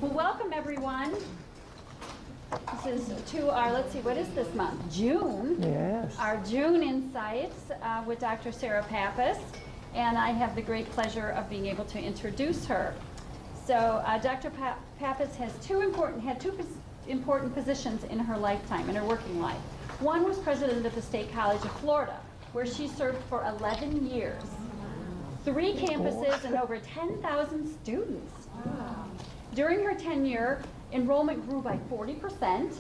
Well, welcome everyone. This is to our, let's see, what is this month? June. Yes. Our June Insights with Dr. Sarah Pappas, and I have the great pleasure of being able to introduce her. So Dr. Pappas has had two important positions in her lifetime, in her working life. One was president of the State College of Florida, where she served for 11 years. 3 campuses and over 10,000 students. During her tenure, enrollment grew by 40%,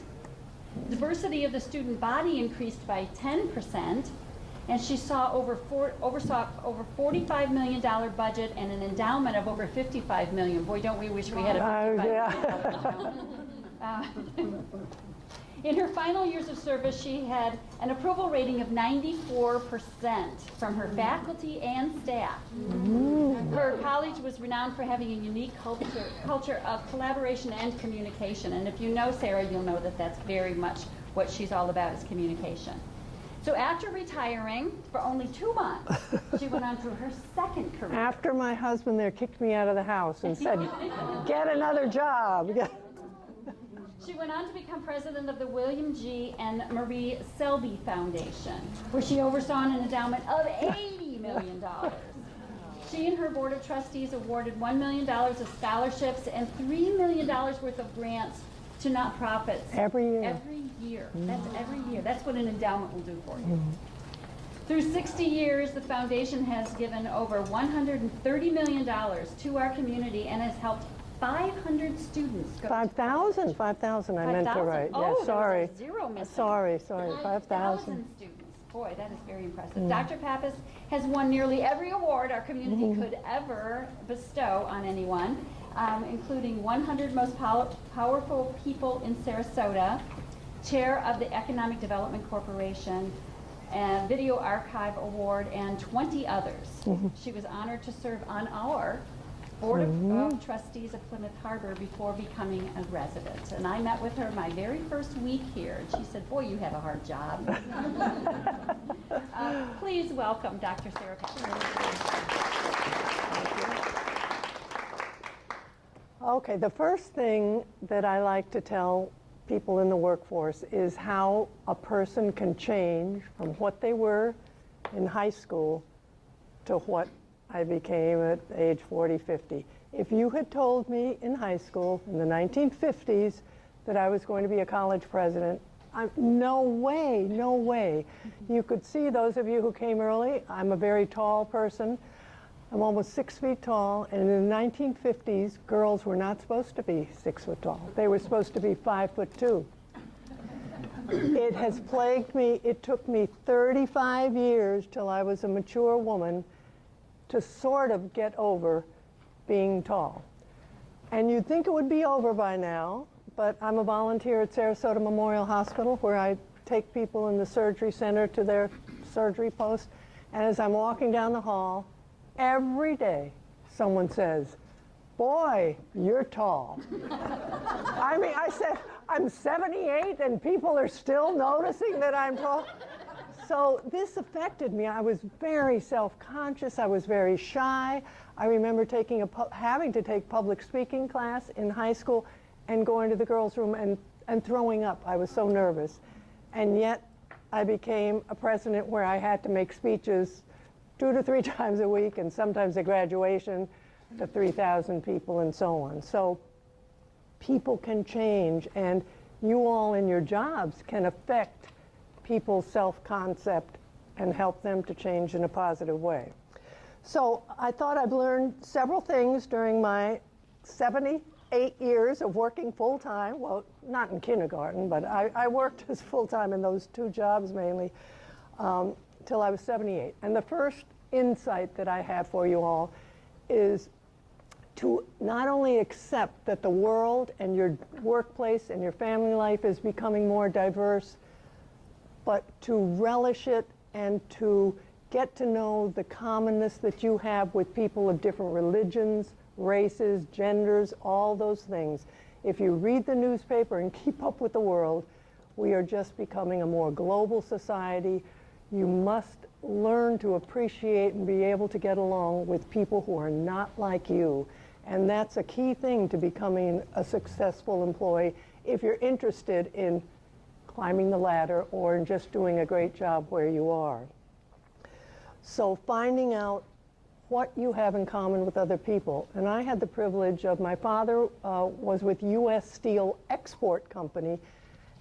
diversity of the student body increased by 10%, and she oversaw over $45 million budget and an endowment of over $55 million. Boy, don't we wish we had a $55 million. In her final years of service, she had an approval rating of 94% from her faculty and staff. Her college was renowned for having a unique culture of collaboration and communication. And if you know Sarah, you'll know that that's very much what she's all about, is communication. So after retiring for only 2 months, she went on to her second career. After my husband there kicked me out of the house and said, get another job. She went on to become president of the William G. and Marie Selby Foundation, where she oversaw an endowment of $80 million. She and her board of trustees awarded $1 million of scholarships and $3 million worth of grants to nonprofits. Every year. Every year. That's every year. That's what an endowment will do for you. Through 60 years, the foundation has given over $130 million to our community and has helped 500 students. 5,000 I meant to write. Oh, yeah, sorry. There was a zero missing. Sorry, 5,000 students. Boy, that is very impressive. Dr. Pappas has won nearly every award our community could ever bestow on anyone, including 100 Most Powerful People in Sarasota, Chair of the Economic Development Corporation, Video Archive Award, and 20 others. She was honored to serve on our Board of Trustees of Plymouth Harbor before becoming a resident. And I met with her my very first week here, and she said, boy, you have a hard job. Please welcome Dr. Sarah Pappas. Okay, the first thing that I like to tell people in the workforce is how a person can change from what they were in high school to what I became at age 40, 50. If you had told me in high school in the 1950s that I was going to be a college president, no way, no way. You could see, those of you who came early, I'm a very tall person. I'm almost 6 feet tall, and in the 1950s, girls were not supposed to be 6 foot tall. They were supposed to be 5'2". It has plagued me. It took me 35 years till I was a mature woman to sort of get over being tall. And you'd think it would be over by now, but I'm a volunteer at Sarasota Memorial Hospital, where I take people in the surgery center to their surgery post. And as I'm walking down the hall, every day someone says, boy, you're tall. I mean, I said, I'm 78 and people are still noticing that I'm tall. So this affected me. I was very self-conscious. I was very shy. I remember having to take public speaking class in high school and going to the girls' room and throwing up. I was so nervous. And yet I became a president where I had to make speeches 2 to 3 times a week, and sometimes at graduation to 3,000 people and so on. So people can change, and you all in your jobs can affect people's self-concept and help them to change in a positive way. So I thought I'd learned several things during my 78 years of working full-time. Well, not in kindergarten, but I worked as full-time in those 2 jobs mainly till I was 78. And the first insight that I have for you all is to not only accept that the world and your workplace and your family life is becoming more diverse, but to relish it and to get to know the commonness that you have with people of different religions, races, genders, all those things. If you read the newspaper and keep up with the world, we are just becoming a more global society. You must learn to appreciate and be able to get along with people who are not like you. And that's a key thing to becoming a successful employee if you're interested in climbing the ladder or in just doing a great job where you are. So finding out what you have in common with other people. And I had the privilege of, my father was with U.S. Steel Export Company,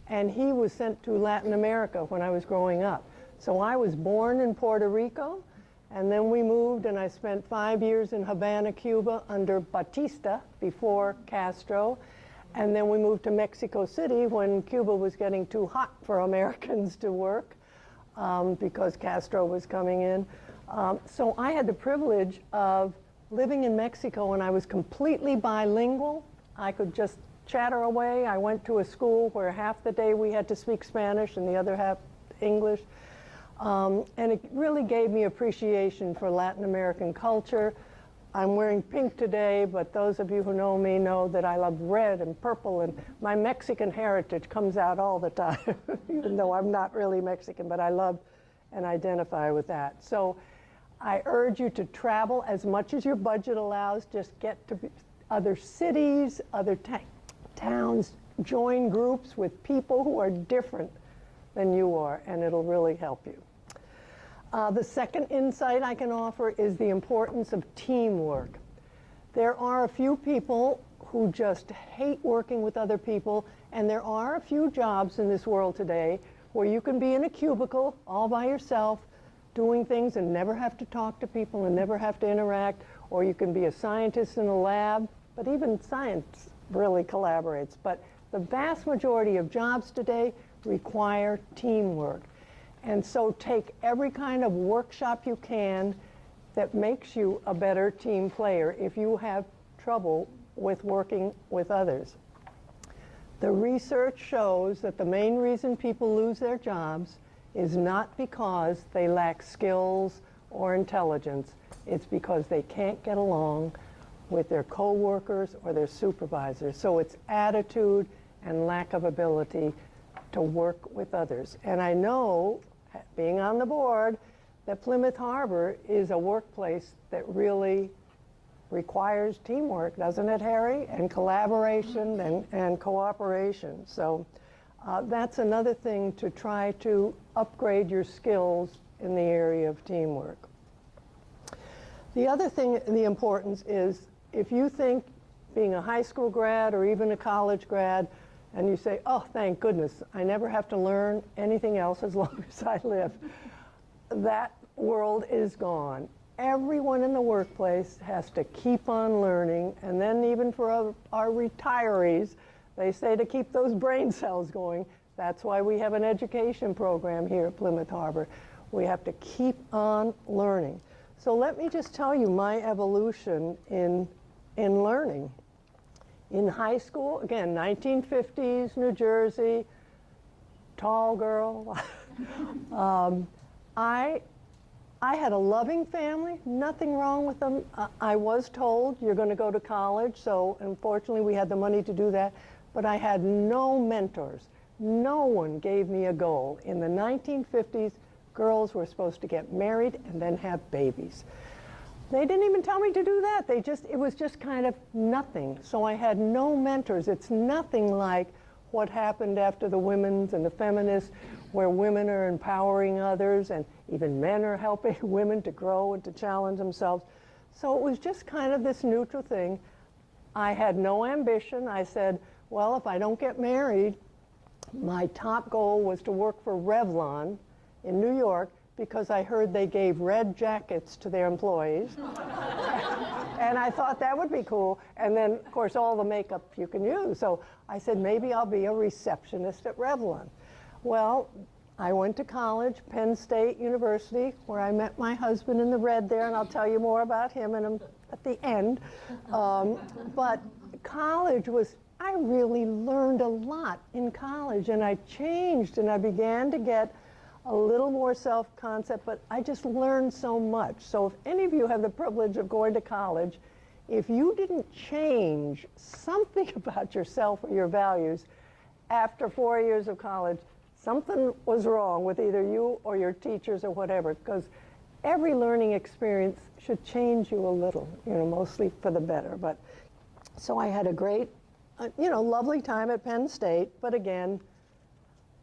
and he was sent to Latin America when I was growing up. So I was born in Puerto Rico, and then we moved, and I spent 5 years in Havana, Cuba, under Batista, before Castro. And then we moved to Mexico City when Cuba was getting too hot for Americans to work because Castro was coming in. So I had the privilege of living in Mexico, and I was completely bilingual. I could just chatter away. I went to a school where half the day we had to speak Spanish and the other half English. And it really gave me appreciation for Latin American culture. I'm wearing pink today, but those of you who know me know that I love red and purple, and my Mexican heritage comes out all the time, even though I'm not really Mexican, but I love and identify with that. So I urge you to travel as much as your budget allows. Just get to other cities, other towns, join groups with people who are different than you are, and it'll really help you. The second insight I can offer is the importance of teamwork. There are a few people who just hate working with other people, and there are a few jobs in this world today where you can be in a cubicle all by yourself doing things and never have to talk to people and never have to interact, or you can be a scientist in a lab, but even science really collaborates. But the vast majority of jobs today require teamwork. And so take every kind of workshop you can that makes you a better team player if you have trouble with working with others. The research shows that the main reason people lose their jobs is not because they lack skills or intelligence. It's because they can't get along with their coworkers or their supervisors. So it's attitude and lack of ability to work with others. And I know, being on the board, that Plymouth Harbor is a workplace that really requires teamwork, doesn't it, Harry? And collaboration and cooperation. So that's another thing to try to upgrade your skills in the area of teamwork. The other thing, the importance is, if you think being a high school grad or even a college grad, and you say, oh, thank goodness, I never have to learn anything else as long as I live, that world is gone. Everyone in the workplace has to keep on learning, and then even for our retirees, they say to keep those brain cells going. That's why we have an education program here at Plymouth Harbor. We have to keep on learning. So let me just tell you my evolution in learning. In high school, again, 1950s, New Jersey, tall girl. I had a loving family, nothing wrong with them. I was told, you're going to go to college, so unfortunately we had the money to do that, but I had no mentors. No one gave me a goal. In the 1950s, girls were supposed to get married and then have babies. They didn't even tell me to do that. It was just kind of nothing. So I had no mentors. It's nothing like what happened after the women's and the feminists, where women are empowering others and even men are helping women to grow and to challenge themselves. So it was just kind of this neutral thing. I had no ambition. I said, well, if I don't get married, my top goal was to work for Revlon in New York, because I heard they gave red jackets to their employees. And I thought that would be cool. And then, of course, all the makeup you can use. So I said, maybe I'll be a receptionist at Revlon. Well, I went to college, Penn State University, where I met my husband in the red there, and I'll tell you more about him at the end. But college I really learned a lot in college, and I changed, and I began to get a little more self-concept, but I just learned so much. So if any of you have the privilege of going to college, if you didn't change something about yourself or your values after 4 years of college, something was wrong with either you or your teachers or whatever, because every learning experience should change you a little, mostly for the better. But so I had a great, lovely time at Penn State, but again,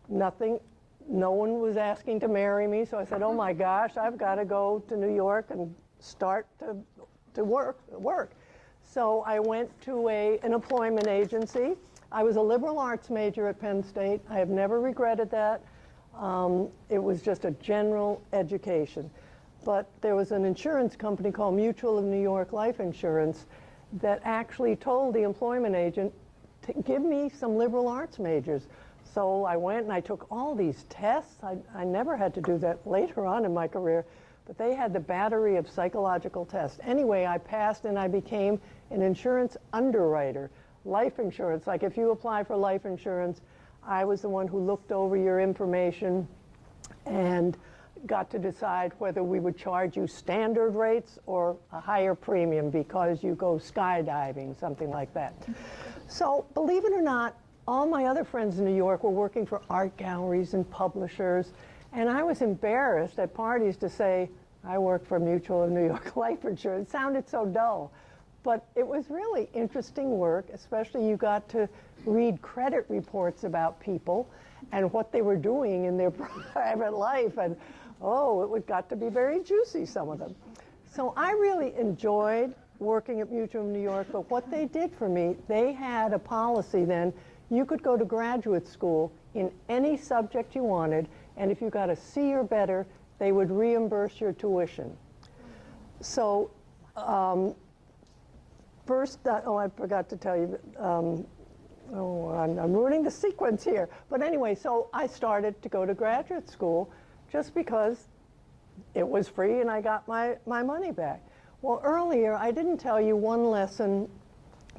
no one was asking to marry me, so I said, oh my gosh, I've got to go to New York and start to work. So I went to an employment agency. I was a liberal arts major at Penn State. I have never regretted that. It was just a general education. But there was an insurance company called Mutual of New York Life Insurance that actually told the employment agent to give me some liberal arts majors. So I went and I took all these tests. I never had to do that later on in my career, but they had the battery of psychological tests. Anyway, I passed and I became an insurance underwriter. Life insurance, like if you apply for life insurance, I was the one who looked over your information and got to decide whether we would charge you standard rates or a higher premium because you go skydiving, something like that. So believe it or not, all my other friends in New York were working for art galleries and publishers, and I was embarrassed at parties to say, I work for Mutual of New York Life Insurance. It sounded so dull. But it was really interesting work, especially you got to read credit reports about people and what they were doing in their private life. And it got to be very juicy, some of them. So I really enjoyed working at Mutual of New York, but what they did for me, they had a policy then, you could go to graduate school in any subject you wanted, and if you got a C or better, they would reimburse your tuition. So first, I forgot to tell you, I'm ruining the sequence here. But anyway, so I started to go to graduate school just because it was free and I got my money back. Well, earlier, I didn't tell you one lesson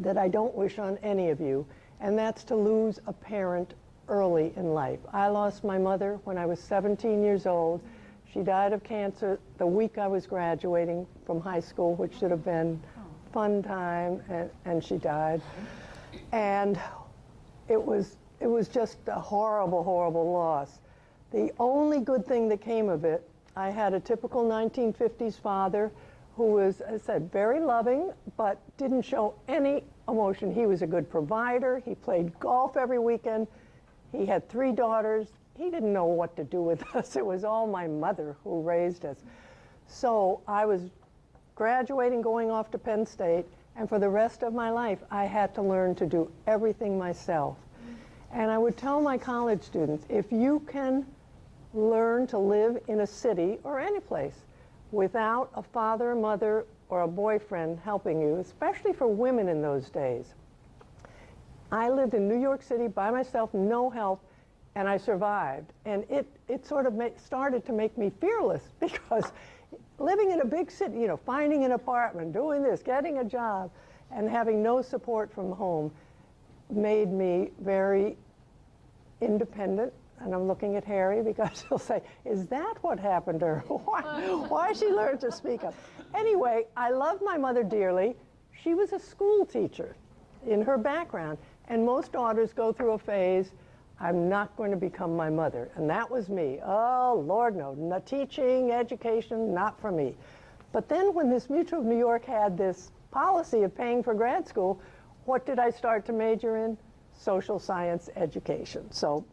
that I don't wish on any of you, and that's to lose a parent early in life. I lost my mother when I was 17 years old. She died of cancer the week I was graduating from high school, which should have been a fun time, and she died. And it was just a horrible, horrible loss. The only good thing that came of it, I had a typical 1950s father who was, as I said, very loving, but didn't show any emotion. He was a good provider. He played golf every weekend. He had 3 daughters. He didn't know what to do with us. It was all my mother who raised us. So I was graduating, going off to Penn State, and for the rest of my life, I had to learn to do everything myself. And I would tell my college students, if you can learn to live in a city or any place without a father, mother, or a boyfriend helping you, especially for women in those days. I lived in New York City by myself, no help, and I survived. And it sort of started to make me fearless, because living in a big city, finding an apartment, doing this, getting a job, and having no support from home made me very independent. And I'm looking at Harry because he'll say, is that what happened to her? Why she learned to speak up? Anyway, I loved my mother dearly. She was a school teacher in her background. And most daughters go through a phase, I'm not going to become my mother. And that was me. Oh, Lord, no. Teaching, education, not for me. But then when this Mutual of New York had this policy of paying for grad school, what did I start to major in? Social science education. So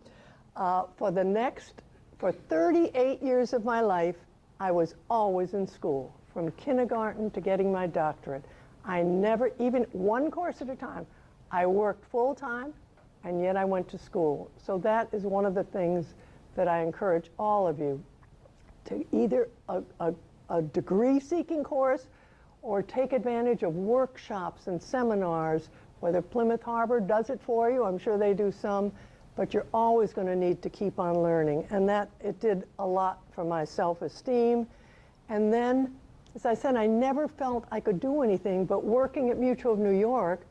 for 38 years of my life, I was always in school, from kindergarten to getting my doctorate. I never, even one course at a time, I worked full time, and yet I went to school. So that is one of the things that I encourage all of you to either a degree-seeking course or take advantage of workshops and seminars, whether Plymouth Harbor does it for you, I'm sure they do some, but you're always going to need to keep on learning. And that, it did a lot for my self-esteem. And then, as I said, I never felt I could do anything, but working at Mutual of New York,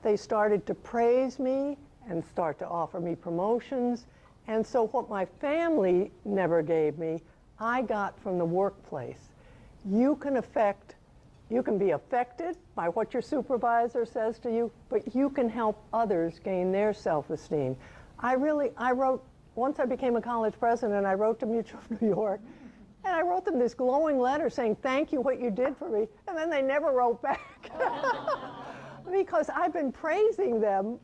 they started to praise me and start to offer me promotions. And so what my family never gave me, I got from the workplace. You can be affected by what your supervisor says to you, but you can help others gain their self-esteem. I wrote, once I became a college president, I wrote to Mutual of New York, And I wrote them this glowing letter saying, thank you, what you did for me. And then they never wrote back. Because I've been praising them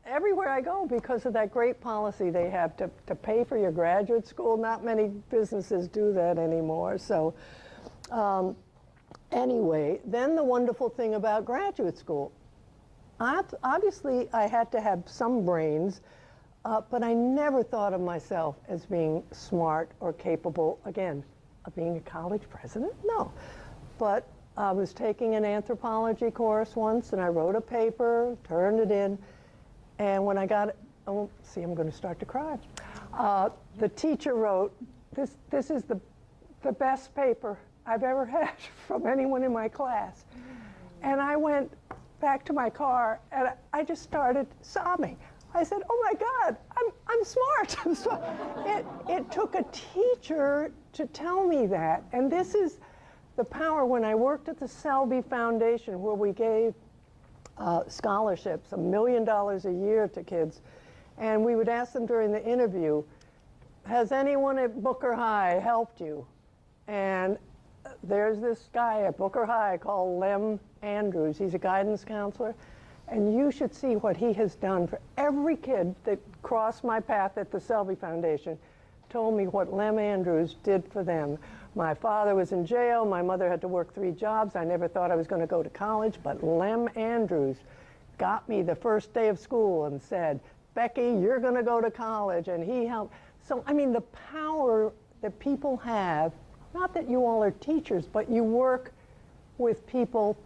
everywhere I go because of that great policy they have to pay for your graduate school. Not many businesses do that anymore. So anyway, then the wonderful thing about graduate school, obviously I had to have some brains, but I never thought of myself as being smart or capable, again, of being a college president. No. But I was taking an anthropology course once, and I wrote a paper, turned it in, and when I got it, oh, see, I'm going to start to cry. The teacher wrote, this is the best paper I've ever had from anyone in my class. And I went back to my car, and I just started sobbing. I said, oh my God, I'm smart. I'm smart. It took a teacher to tell me that. And this is the power. When I worked at the Selby Foundation, where we gave scholarships, $1 million a year to kids, and we would ask them during the interview, has anyone at Booker High helped you? And there's this guy at Booker High called Lem Andrews. He's a guidance counselor. And you should see what he has done for every kid that crossed my path at the Selby Foundation. Told me what Lem Andrews did for them. My father was in jail. My mother had to work 3 jobs. I never thought I was going to go to college, but Lem Andrews got me the first day of school and said, Becky, you're going to go to college, and he helped. So, I mean, the power that people have, not that you all are teachers, but you work with people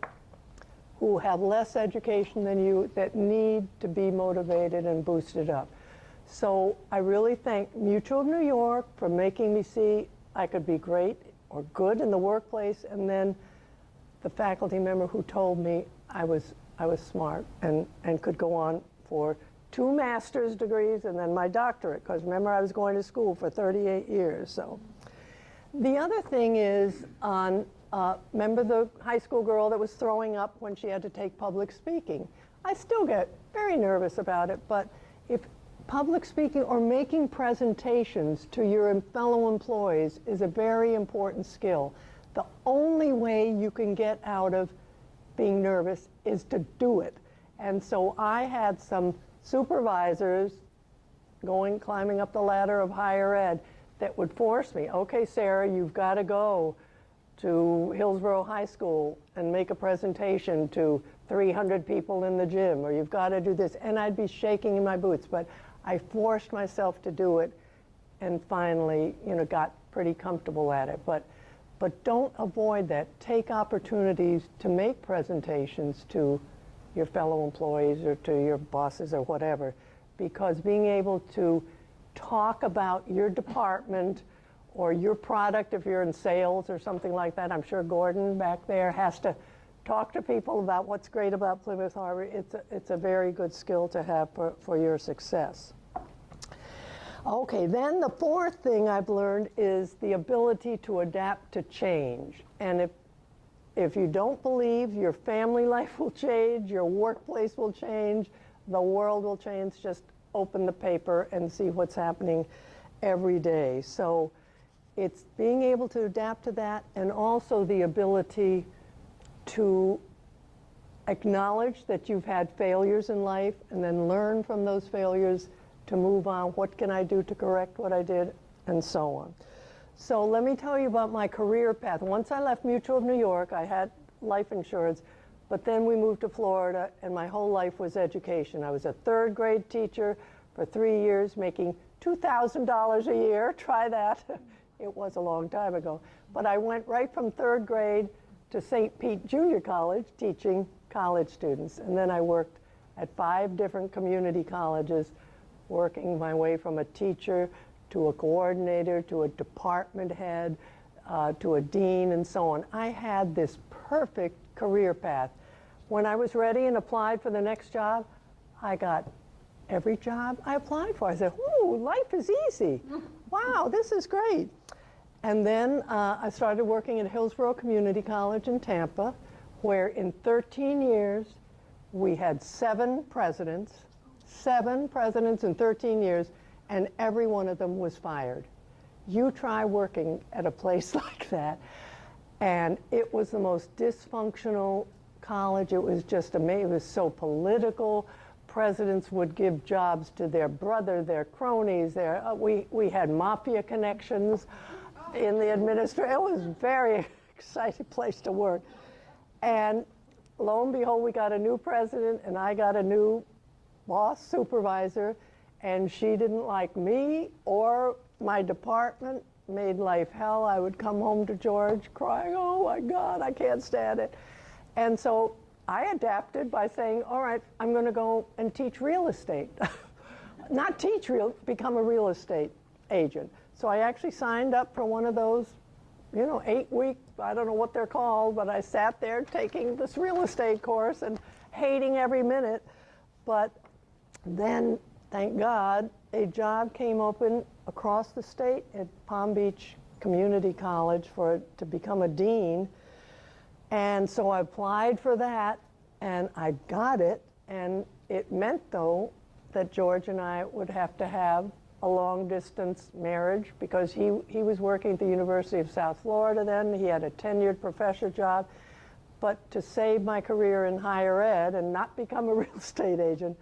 who have less education than you that need to be motivated and boosted up. So I really thank Mutual of New York for making me see I could be great or good in the workplace, and then the faculty member who told me I was smart and could go on for 2 master's degrees and then my doctorate, because remember I was going to school for 38 years. So the other thing is remember the high school girl that was throwing up when she had to take public speaking? I still get very nervous about it, but if public speaking or making presentations to your fellow employees is a very important skill. The only way you can get out of being nervous is to do it. And so I had some supervisors climbing up the ladder of higher ed that would force me, okay, Sarah, you've got to go to Hillsborough High School and make a presentation to 300 people in the gym, or you've got to do this. And I'd be shaking in my boots, but I forced myself to do it and finally, got pretty comfortable at it. But don't avoid that. Take opportunities to make presentations to your fellow employees or to your bosses or whatever, because being able to talk about your department or your product, if you're in sales or something like that, I'm sure Gordon back there has to talk to people about what's great about Plymouth Harbor. It's a very good skill to have for your success. Okay, then the 4th thing I've learned is the ability to adapt to change. And if you don't believe your family life will change, your workplace will change, the world will change, just open the paper and see what's happening every day. So it's being able to adapt to that, and also the ability to acknowledge that you've had failures in life and then learn from those failures to move on. What can I do to correct what I did, and so on. So let me tell you about my career path. Once I left Mutual of New York, I had life insurance, but then we moved to Florida, and my whole life was education. I was a 3rd grade teacher for 3 years, making $2,000 a year. Try that. It was a long time ago. But I went right from 3rd grade to St. Pete Junior College, teaching college students. And then I worked at 5 different community colleges, working my way from a teacher to a coordinator to a department head to a dean and so on. I had this perfect career path. When I was ready and applied for the next job, I got every job I applied for. I said, ooh, life is easy. Wow, this is great. And then I started working at Hillsborough Community College in Tampa, where in 13 years we had 7 presidents in 13 years, and every one of them was fired. You try working at a place like that. And it was the most dysfunctional college. It was just amazing. It was so political. Presidents would give jobs to their brother, their cronies. We had mafia connections in the administration. It was a very exciting place to work. And lo and behold, we got a new president, and I got a new boss supervisor, and she didn't like me or my department. Made life hell. I would come home to George crying, oh my God, I can't stand it. And so I adapted by saying, all right, I'm going to go and teach real estate. Not teach become a real estate agent. So I actually signed up for one of those, 8-week, I don't know what they're called, but I sat there taking this real estate course and hating every minute. But then, thank God, a job came open across the state at Palm Beach Community College to become a dean. And so I applied for that, and I got it. And it meant, though, that George and I would have to have a long-distance marriage because he was working at the University of South Florida then. He had a tenured professor job. But to save my career in higher ed and not become a real estate agent,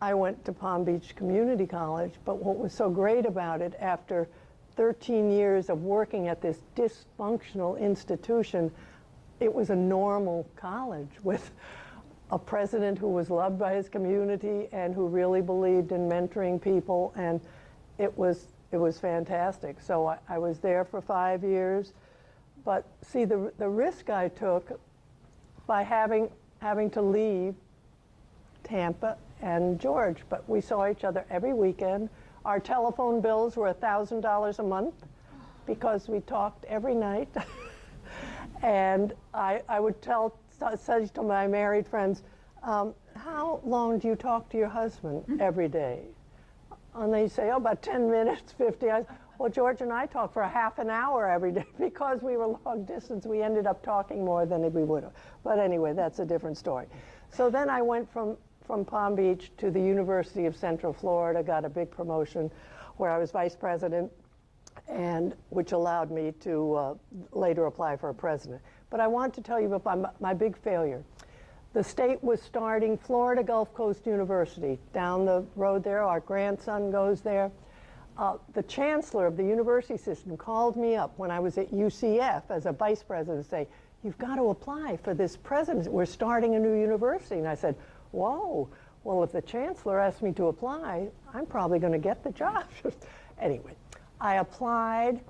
I went to Palm Beach Community College. But what was so great about it, after 13 years of working at this dysfunctional institution, it was a normal college with a president who was loved by his community and who really believed in mentoring people, and it was fantastic. So I was there for 5 years. But see, the risk I took by having to leave Tampa and George, but we saw each other every weekend. Our telephone bills were $1,000 a month because we talked every night. And I would say to my married friends, how long do you talk to your husband every day? And they say, oh, about 10 minutes, 50. Well, George and I talk for a half an hour every day because we were long distance. We ended up talking more than we would have. But anyway, that's a different story. So then I went from Palm Beach to the University of Central Florida, got a big promotion where I was vice president, and which allowed me to later apply for a president. But I want to tell you about my big failure. The state was starting Florida Gulf Coast University down the road there. Our grandson goes there. The chancellor of the university system called me up when I was at UCF as a vice president to say, you've got to apply for this presidency. We're starting a new university. And I said, whoa, well, if the chancellor asked me to apply, I'm probably going to get the job. Anyway, I applied.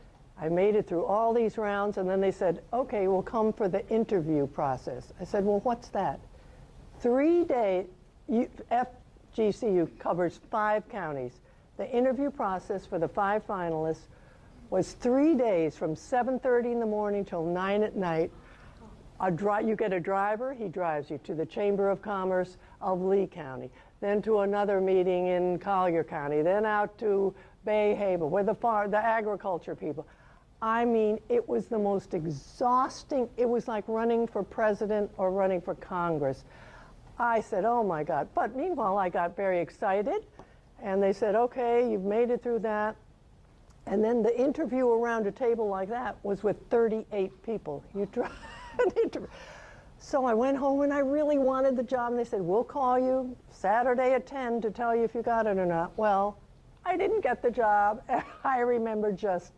I made it through all these rounds, and then they said, okay, we'll come for the interview process. I said, well, what's that? 3 days, FGCU covers 5 counties. The interview process for the 5 finalists was 3 days from 7:30 in the morning till 9 at night. You get a driver, he drives you to the Chamber of Commerce of Lee County, then to another meeting in Collier County, then out to Bay Haven, where the agriculture people. I mean, it was the most exhausting. It was like running for president or running for Congress. I said, oh my God. But meanwhile, I got very excited, and they said, okay, you've made it through that. And then the interview around a table like that was with 38 people. You try an interview. So I went home, and I really wanted the job, and they said, we'll call you Saturday at 10 to tell you if you got it or not. Well, I didn't get the job. I remember just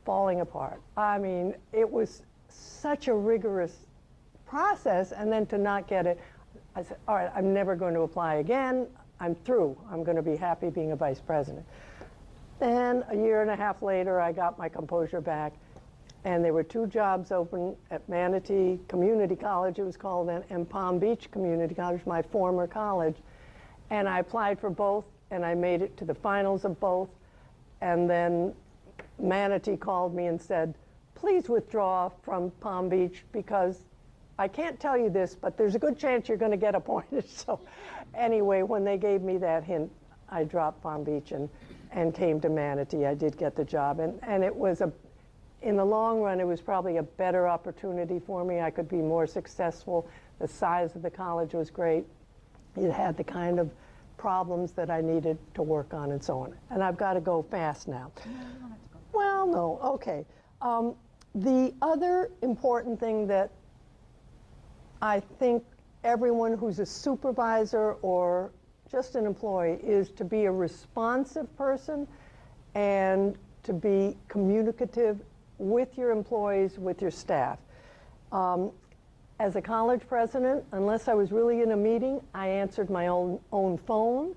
falling apart. I mean, it was such a rigorous process, and then to not get it, I said, all right, I'm never going to apply again. I'm through. I'm going to be happy being a vice president. Then a year and a half later, I got my composure back, and there were 2 jobs open at Manatee Community College, it was called then, and Palm Beach Community College, my former college. And I applied for both, and I made it to the finals of both. And then Manatee called me and said, please withdraw from Palm Beach because I can't tell you this, but there's a good chance you're going to get appointed. So anyway, when they gave me that hint, I dropped Palm Beach and came to Manatee. I did get the job, and it was in the long run, it was probably a better opportunity for me. I could be more successful. The size of the college was great. It had the kind of problems that I needed to work on and so on. And I've got to go fast now. no. Okay. The other important thing that I think everyone who's a supervisor or just an employee is to be a responsive person and to be communicative with your employees, with your staff. As a college president, unless I was really in a meeting, I answered my own phone.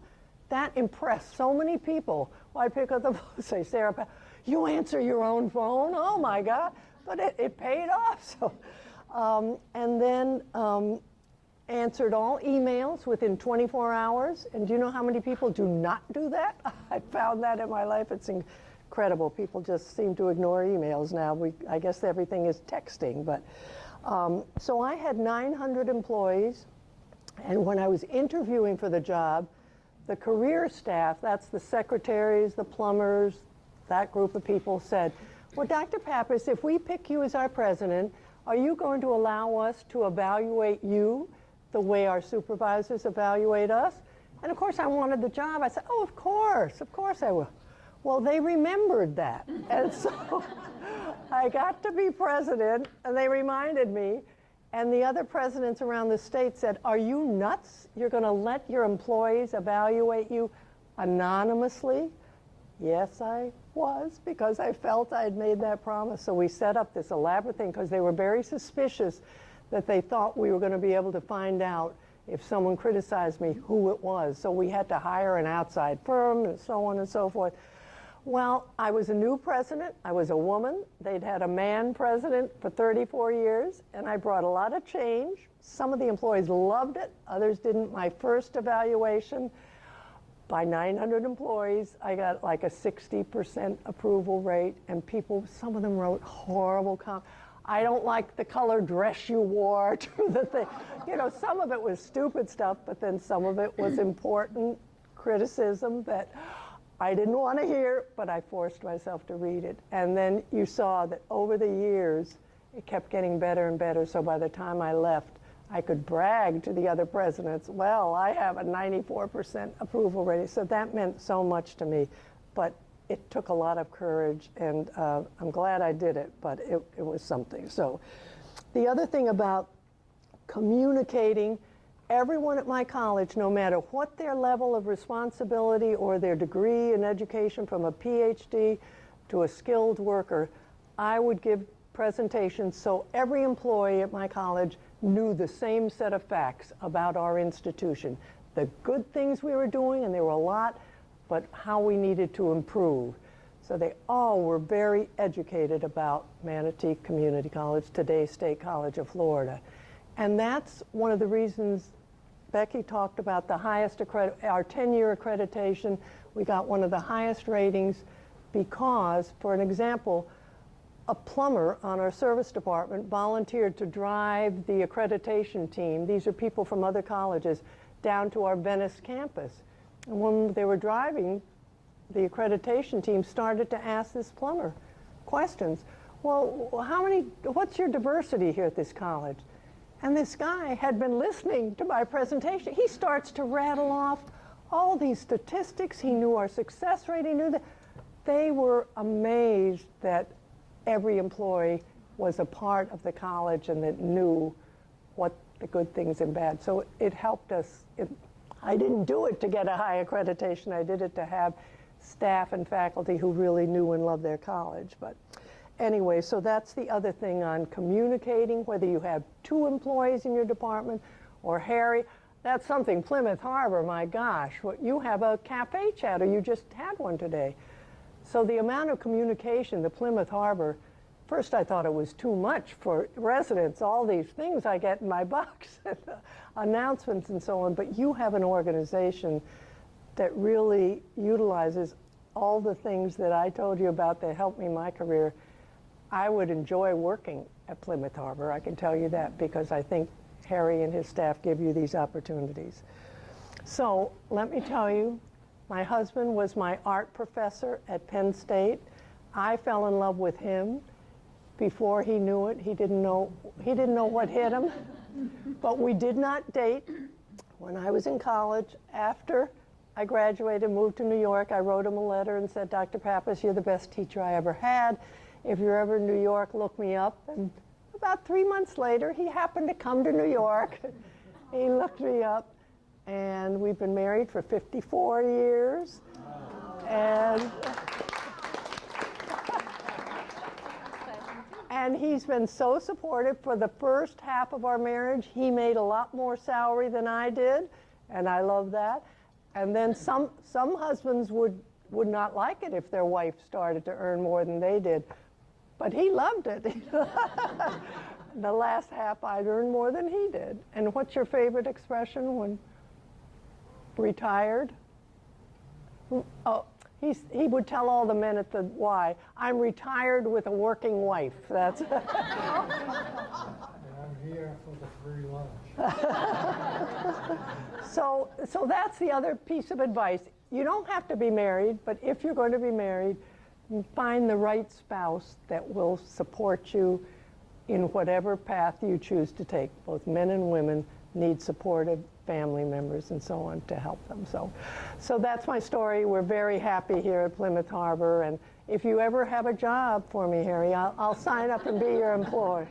That impressed so many people. Well, I'd pick up the phone and say, Sarah, you answer your own phone? Oh my God. But it paid off. So, and then answered all emails within 24 hours. And do you know how many people do not do that? I found that in my life. It's incredible. People just seem to ignore emails now. I guess everything is texting. But so I had 900 employees. And when I was interviewing for the job, the career staff, that's the secretaries, the plumbers, that group of people said, well, Dr. Pappas, if we pick you as our president, are you going to allow us to evaluate you the way our supervisors evaluate us? And of course, I wanted the job. I said, oh, of course I will. Well, they remembered that. And so I got to be president, and they reminded me. And the other presidents around the state said, are you nuts? You're going to let your employees evaluate you anonymously? Yes, I was, because I felt I had made that promise. So we set up this elaborate thing because they were very suspicious that they thought we were going to be able to find out if someone criticized me who it was. So we had to hire an outside firm and so on and so forth. Well, I was a new president. I was a woman. They'd had a man president for 34 years, and I brought a lot of change. Some of the employees loved it. Others didn't. My first evaluation, by 900 employees, I got like a 60% approval rate, and people, some of them wrote horrible comments. I don't like the color dress you wore to the thing. You know, some of it was stupid stuff, but then some of it was important criticism that I didn't want to hear, but I forced myself to read it. And then you saw that over the years, it kept getting better and better. So by the time I left, I could brag to the other presidents, well, I have a 94% approval rating. So that meant so much to me. But it took a lot of courage, and I'm glad I did it, but it was something. So the other thing about communicating, everyone at my college, no matter what their level of responsibility or their degree in education, from a PhD to a skilled worker, I would give presentations so every employee at my college knew the same set of facts about our institution. The good things we were doing, and there were a lot, but how we needed to improve. So they all were very educated about Manatee Community College, today State College of Florida. And that's one of the reasons Becky talked about the highest our 10-year accreditation. We got one of the highest ratings because, for an example, a plumber on our service department volunteered to drive the accreditation team. These are people from other colleges down to our Venice campus. And when they were driving, the accreditation team started to ask this plumber questions. Well, what's your diversity here at this college? And this guy had been listening to my presentation. He starts to rattle off all these statistics. He knew our success rate. He knew that. They were amazed that every employee was a part of the college and that knew what the good things and bad. So it helped us. I didn't do it to get a high accreditation. I did it to have staff and faculty who really knew and loved their college. But anyway, so that's the other thing on communicating, whether you have 2 employees in your department or Harry. That's something. Plymouth Harbor, my gosh, you have a cafe chat, or you just had one today. So the amount of communication, the Plymouth Harbor, first I thought it was too much for residents, all these things I get in my box, announcements and so on, but you have an organization that really utilizes all the things that I told you about that helped me in my career. I would enjoy working at Plymouth Harbor, I can tell you that, because I think Harry and his staff give you these opportunities. So let me tell you, my husband was my art professor at Penn State. I fell in love with him. Before he knew it, he didn't know what hit him. But we did not date. When I was in college, after I graduated, moved to New York. I wrote him a letter and said, Dr. Pappas, you're the best teacher I ever had. If you're ever in New York, look me up. And about 3 months later, he happened to come to New York. He looked me up, and we've been married for 54 years. And he's been so supportive. For the first half of our marriage, he made a lot more salary than I did, and I love that. And then some husbands would not like it if their wife started to earn more than they did. But he loved it. The last half, I'd earned more than he did. And what's your favorite expression when retired? Oh, he would tell all the men at the Y, I'm retired with a working wife. That's And I'm here for the free lunch. So that's the other piece of advice. You don't have to be married, but if you're going to be married, find the right spouse that will support you in whatever path you choose to take. Both men and women need supportive family members and so on to help them. So that's my story. We're very happy here at Plymouth Harbor, and if you ever have a job for me, Harry, I'll sign up and be your employee.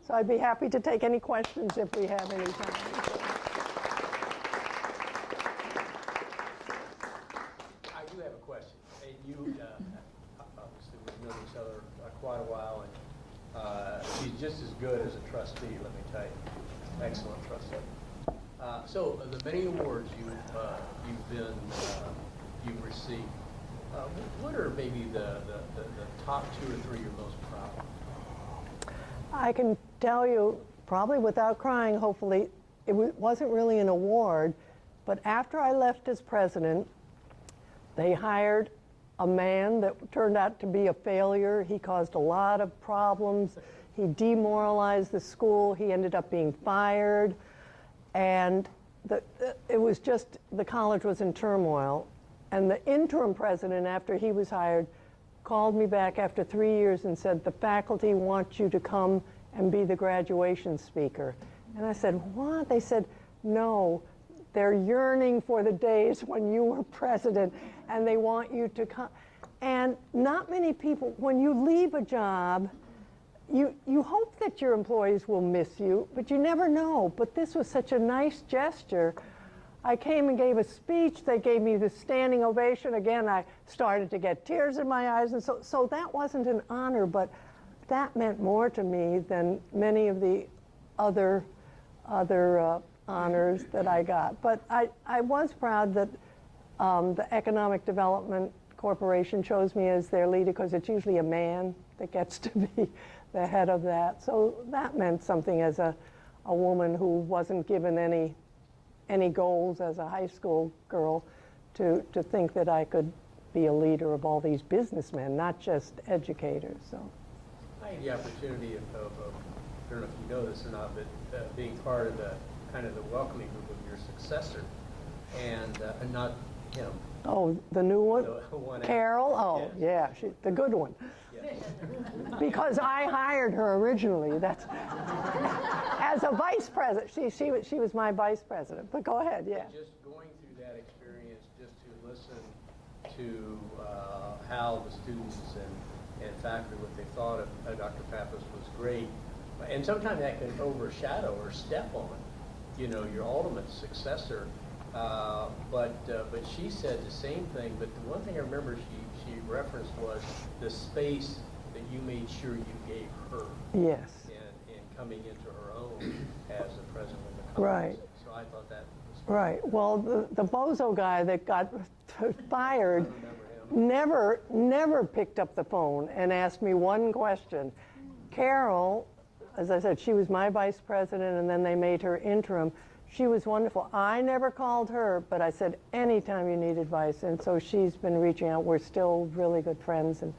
So I'd be happy to take any questions if we have any time. I do have a question. And you, obviously, we've known each other quite a while, and she's just as good as a trustee, let me tell you. Excellent trustee. So the many awards you've received, what are maybe the top 2 or 3 you're most proud of? I can tell you, probably without crying, hopefully, it wasn't really an award, but after I left as president, they hired a man that turned out to be a failure. He caused a lot of problems. He demoralized the school. He ended up being fired. And it was just, the college was in turmoil. And the interim president, after he was hired, called me back after 3 years and said, the faculty want you to come and be the graduation speaker. And I said, what? They said, no, they're yearning for the days when you were president and they want you to come. And not many people, when you leave a job, you hope that your employees will miss you, but you never know. But this was such a nice gesture. I came and gave a speech. They gave me the standing ovation. Again, I started to get tears in my eyes. And so that wasn't an honor, but that meant more to me than many of the other honors that I got. But I was proud that the Economic Development Corporation chose me as their leader, because it's usually a man that gets to be the head of that. So that meant something as a woman who wasn't given any goals as a high school girl to think that I could be a leader of all these businessmen, not just educators. So I had the opportunity of I don't know if you know this or not, but being part of the kind of the welcoming group of your successor, and not him. Oh, the new one? The one Carol? Oh, yes. yeah, the good one. Yes. Because I hired her originally. That's as a vice president. She was my vice president. But go ahead, yeah. Just going through that experience, just to listen to how the students and faculty, what they thought of Dr. Pappas was great. And sometimes that can overshadow or step on, your ultimate successor. But she said the same thing. But the one thing I remember she referenced was the space that you made sure you gave her. Yes. And coming into her own as the president of the college. Right. So I thought that was Right. Well, the bozo guy that got fired never picked up the phone and asked me one question. Carol, as I said, she was my vice president, and then they made her interim. She was wonderful. I never called her, but I said, anytime you need advice. And so she's been reaching out. We're still really good friends and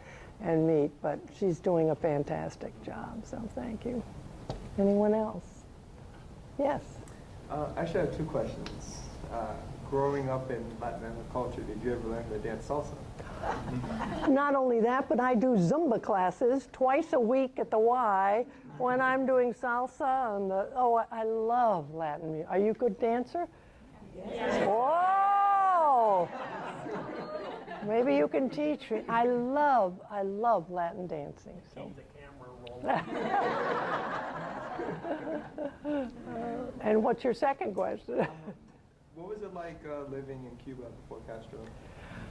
meet, but she's doing a fantastic job, so thank you. Anyone else? Yes. Actually, I have 2 questions. Growing up in Latin American culture, did you ever learn to dance salsa? Not only that, but I do Zumba classes twice a week at the Y when I'm doing salsa. I love Latin music. Are you a good dancer? Yes. Whoa! Maybe you can teach me. I love Latin dancing. So. Keep the camera rolling. And what's your second question? What was it like living in Cuba before Castro?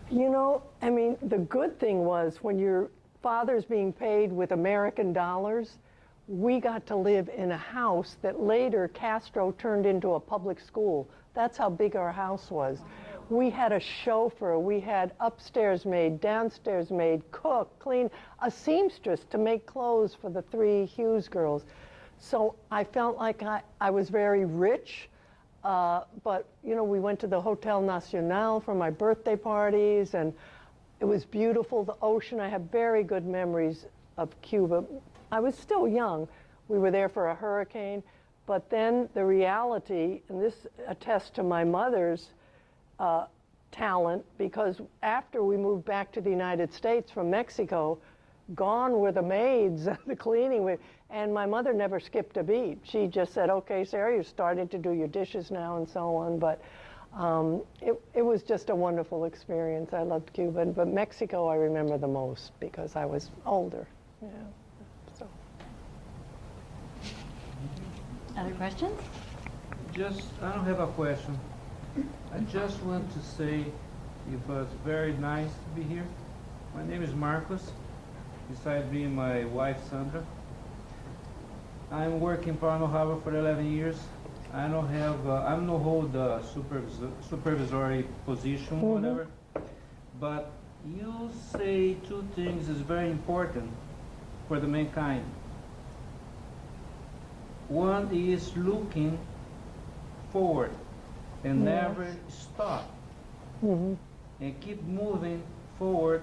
You know, I mean, the good thing was when your father's being paid with American dollars, we got to live in a house that later Castro turned into a public school. That's how big our house was. We had a chauffeur, we had upstairs maid, downstairs maid, cook, clean, a seamstress to make clothes for the 3 Hughes girls. So I felt like I was very rich, but you know, we went to the Hotel Nacional for my birthday parties, and it was beautiful, the ocean. I have very good memories of Cuba. I was still young. We were there for a hurricane, but then the reality, and this attests to my mother's talent, because after we moved back to the United States from Mexico, gone were the maids, the cleaning, and my mother never skipped a beat. She just said, okay, Sarah, you're starting to do your dishes now and so on, but it was just a wonderful experience. I loved Cuba, but Mexico I remember the most because I was older. Yeah. So. Other questions? I don't have a question. I just want to say it was very nice to be here. My name is Marcos, besides being my wife Sandra. I'm working in Pearl Harbor for 11 years. I don't have, I'm no hold a supervisory position, whatever. But you say 2 things is very important for the mankind. One is looking forward and never stop, and keep moving forward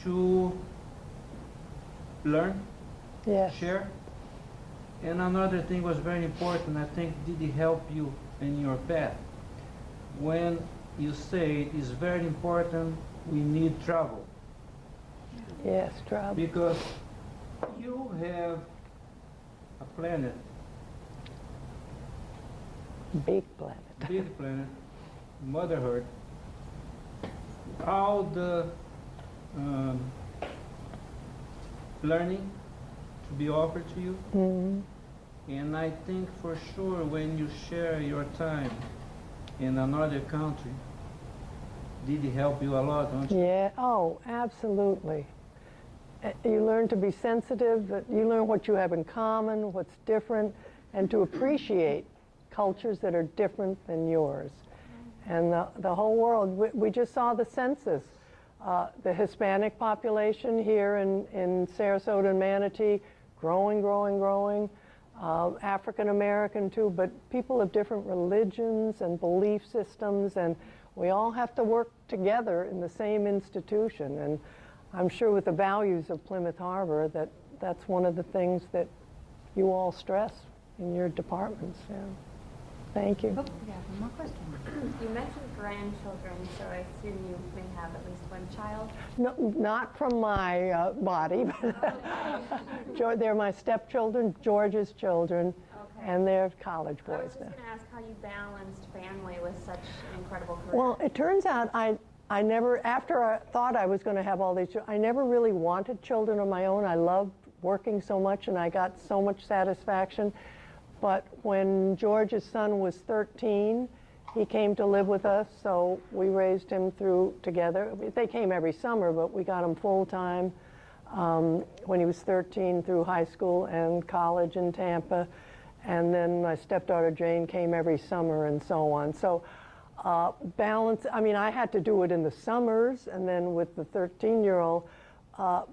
to learn, share. And another thing was very important, I think, did it help you in your path? When you say it's very important, we need travel. Yes, travel. Because you have a planet, Big planet. big planet, Mother Earth, all the learning to be offered to you. And I think for sure when you share your time in another country, did it help you a lot, don't you? Yeah, oh, absolutely. You learn to be sensitive, that you learn what you have in common, what's different, and to appreciate cultures that are different than yours. And the whole world, we just saw the census. The Hispanic population here in Sarasota and Manatee, growing, growing, growing. African American too, but people of different religions and belief systems, and we all have to work together in the same institution. And I'm sure with the values of Plymouth Harbor that's one of the things that you all stress in your departments. Yeah. Thank you. Oh, we have one more question. You mentioned grandchildren, so I assume you may have at least one child. No, not from my body, but they're my stepchildren, George's children, and they're college I was boys just now. going to ask how you balanced family with such an incredible career. Well, it turns out I never, after I thought I was going to have all these children, I never really wanted children of my own. I loved working so much, and I got so much satisfaction. But when George's son was 13, he came to live with us, so we raised him through together. They came every summer, but we got him full-time when he was 13 through high school and college in Tampa. And then my stepdaughter Jane came every summer and so on. So balance, I mean, I had to do it in the summers and then with the 13-year-old,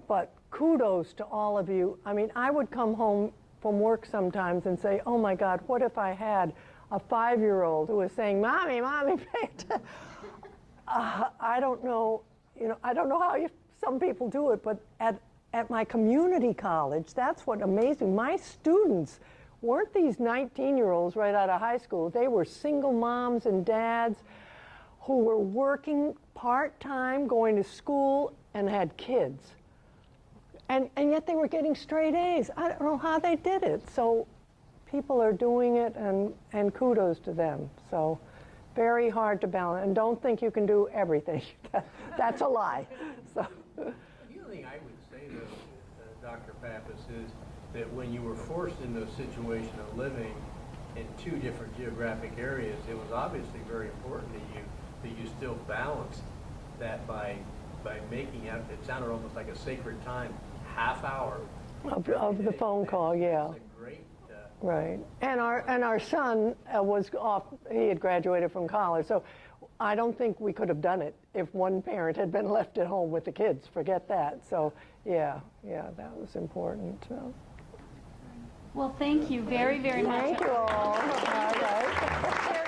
but kudos to all of you. I mean, I would come home from work sometimes and say, oh my God, what if I had a 5-year-old who was saying, Mommy, Mommy, I don't know, I don't know how some people do it, but at my community college, that's what amazed me. My students weren't these 19-year-olds right out of high school. They were single moms and dads who were working part-time, going to school, and had kids. And yet they were getting straight A's. I don't know how they did it. So people are doing it, and kudos to them. So very hard to balance. And don't think you can do everything. That's a lie. So. The only thing I would say, though, Dr. Pappas, is that when you were forced into a situation of living in two different geographic areas, it was obviously very important that you still balanced that by making it sounded almost like a sacred time, half hour Of the phone call, yeah. It's a great. Right. And our son was off, he had graduated from college, so I don't think we could have done it if one parent had been left at home with the kids. Forget that. So, yeah, that was important. So. Well, thank you very, very much. Thank you all. All right.